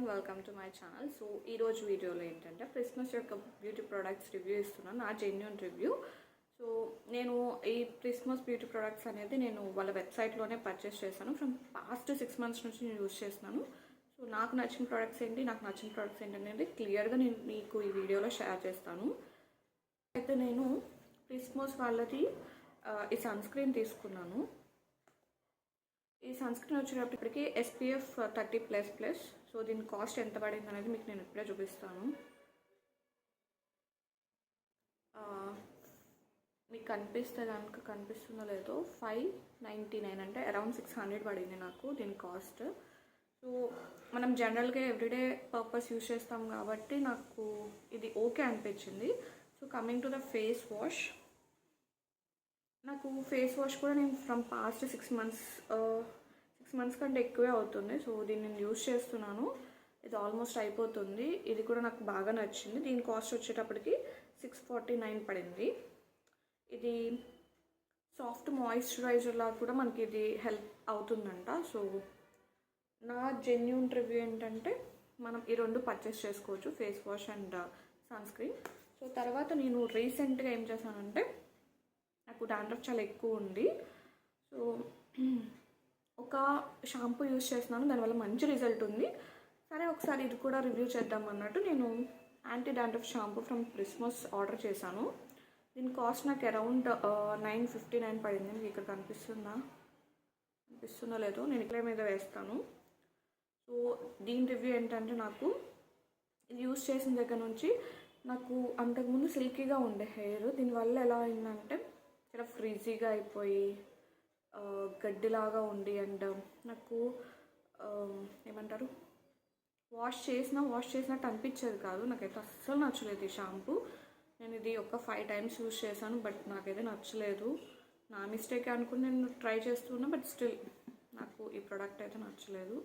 everyone, welcome to my channel. So ee roju video lo entante Christmas yokka beauty products review istunna na genuine review. So nenu ee Christmas beauty products anedi nenu valla website lone purchase chesanu. From past 6 months nunchi nenu use chestunnanu. So naaku nachina products enti naaku nachina products enti anedi clear ga nenu meeku ee video lo share chestanu. Aithe nenu Christmas valladi ee sunscreen తీసుకున్నాను. ఈ sunscreen వచ్చేటప్పటికి SPF 30++. So దీని cost ఎంత పడింది అనేది మీకు నేను ఇప్పుడే చూపిస్తాను. మీకు కనిపిస్తుందో లేదో 599 అంటే అరౌండ్ 600 పడింది నాకు దీని కాస్ట్. సో మనం జనరల్గా ఎవ్రీడే పర్పస్ యూజ్ చేస్తాం కాబట్టి నాకు ఇది ఓకే అనిపించింది. So coming to the face wash, నాకు ఫేస్ వాష్ కూడా నేను ఫ్రమ్ పాస్ట్ 6 మంత్స్ కంటే ఎక్కువే అవుతుంది. సో దీన్ని నేను యూజ్ చేస్తున్నాను. ఇది ఆల్మోస్ట్ అయిపోతుంది. ఇది కూడా నాకు బాగా నచ్చింది. దీని కాస్ట్ వచ్చేటప్పటికి 649 పడింది. ఇది సాఫ్ట్ మాయిశ్చరైజర్ లాగా కూడా మనకి ఇది హెల్ప్ అవుతుందంట. సో నా జెన్యూన్ రివ్యూ ఏంటంటే మనం ఈ రెండు పర్చేస్ చేసుకోవచ్చు, face wash and sunscreen. So తర్వాత నేను రీసెంట్గా ఏం చేశానంటే నాకు డాండ్రఫ్ చాలా ఎక్కువ ఉంది. సో ఒక షాంపూ యూజ్ చేస్తున్నాను, దానివల్ల మంచి రిజల్ట్ ఉంది. సరే ఒకసారి ఇది కూడా రివ్యూ చేద్దాం అన్నట్టు నేను anti dandruff shampoo from Christmas order చేశాను. దీని కాస్ట్ నాకు అరౌండ్ 959 పడింది. మీకు ఇక్కడ కనిపిస్తుందో లేదో నేను ఇక్కడ మీద వేస్తాను. సో దీని రివ్యూ ఏంటంటే నాకు ఇది యూజ్ చేసిన దగ్గర నుంచి నాకు అంతకుముందు సిల్కీగా ఉండే హెయిర్ దీనివల్ల ఎలా అయిందంటే చాలా ఫ్రీజీగా అయిపోయి గడ్డిలాగా ఉండి అండ్ నాకు ఏమంటారు వాష్ చేసినట్టు అనిపించేది కాదు. నాకైతే అస్సలు నచ్చలేదు ఈ షాంపూ. నేను ఇది ఒక 5 times యూజ్ చేశాను, బట్ నాకైతే నచ్చలేదు. నా మిస్టేక్ అనుకుని నేను ట్రై చేస్తున్నా, బట్ స్టిల్ నాకు ఈ ప్రోడక్ట్ అయితే నచ్చలేదు.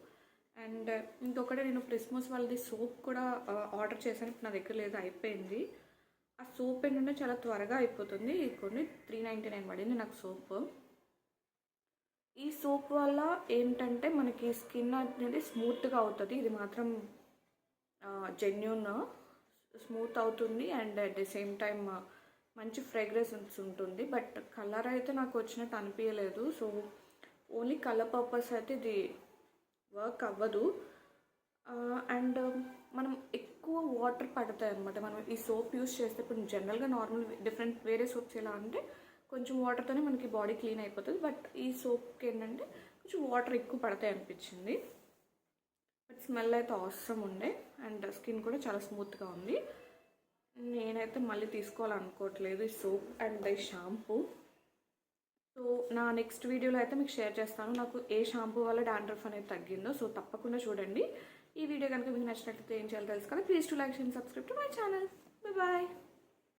అండ్ ఇంకొకటి నేను క్రిస్మస్ వాళ్ళది సోప్ కూడా ఆర్డర్ చేశాను, నా దగ్గర లేదు, అయిపోయింది. ఆ సోప్ ఏంటంటే చాలా త్వరగా అయిపోతుంది. కొన్ని 399 పడింది నాకు సోప్. ఈ సోప్ వల్ల ఏంటంటే మనకి స్కిన్ అనేది స్మూత్గా అవుతుంది. ఇది మాత్రం జెన్యూన్ స్మూత్ అవుతుంది and at the same time మంచి ఫ్రేగ్రెన్స్ ఉంటుంది. బట్ కలర్ అయితే నాకు వచ్చినట్టు అనిపించలేదు. సో ఓన్లీ కలర్ పర్పస్ అయితే ఇది వర్క్ అవ్వదు. అండ్ మనం ఎక్కువ వాటర్ పడతాయి అనమాట మనం ఈ సోప్ యూస్ చేస్తే. ఇప్పుడు జనరల్గా నార్మల్ వేరే సోప్స్ ఎలా అంటే కొంచెం వాటర్తోనే మనకి బాడీ క్లీన్ అయిపోతుంది. బట్ ఈ సోప్కి ఏంటంటే కొంచెం వాటర్ ఎక్కువ పడతాయి అనిపించింది. బట్ స్మెల్ అయితే అవసరం ఉండే అండ్ స్కిన్ కూడా చాలా స్మూత్గా ఉంది. నేనైతే మళ్ళీ తీసుకోవాలనుకోవట్లేదు ఈ సోప్ అండ్ ఈ షాంపూ. సో నా నెక్స్ట్ వీడియోలో అయితే మీకు షేర్ చేస్తాను నాకు ఏ షాంపూ వల్ల డాండ్రఫ్ అనేది తగ్గిందో. సో తప్పకుండా చూడండి. ఈ వీడియో కనుక మీకు నచ్చినట్లయితే ఏం చేయాలో తెలుసు కదా. Please to like and subscribe to my channel. Bye.